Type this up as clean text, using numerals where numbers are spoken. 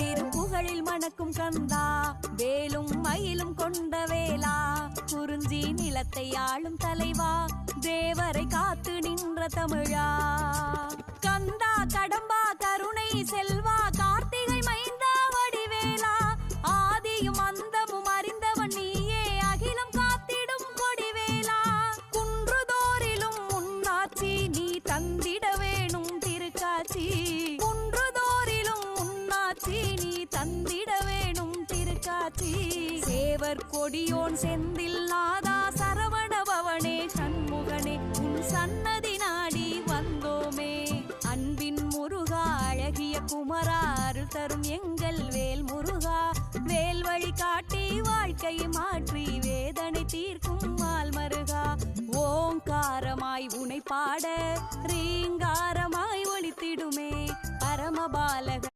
திருப்புகழில் மணக்கும் கந்தா, வேலும் மயிலும் கொண்ட வேளா, குறிஞ்சி நிலத்தை ஆளும் தலைவா, தேவரை காத்து நின்ற தமிழா. கந்தா கடம்பா கருணை செல்வா, கார்த்திகை மைந்தா வடிவேலா, ஆதியும் அந்தமும் அறிந்தவன் நீயே, அகிலம் காத்திடும் கொடிவேலா. குன்றுதோறிலும் முன்னாட்சி நீ தந்திட வேணும் திருக்காட்சி, குன்றுதோறிலும் முன்னாட்சி நீ தந்திட வேணும் திருக்காட்சி. சேவர் கொடியோன் செந்தில் நாதா, சரவண பவனே சண்முகனே, உன் சன்னதி நாடி வந்தோமே. அன்பின் முருகா அழகிய குமரா, அருள் தரும் எங்கள் வேல் முருகா, வேல் வழி காட்டி வாழ்க்கை மாற்றி வேதனை தீர்க்கும் மால் மருகா. ஓங்காரமாய் உனை பாட ரீங்காரமாய் ஒலித்திடுமே பரமபாலக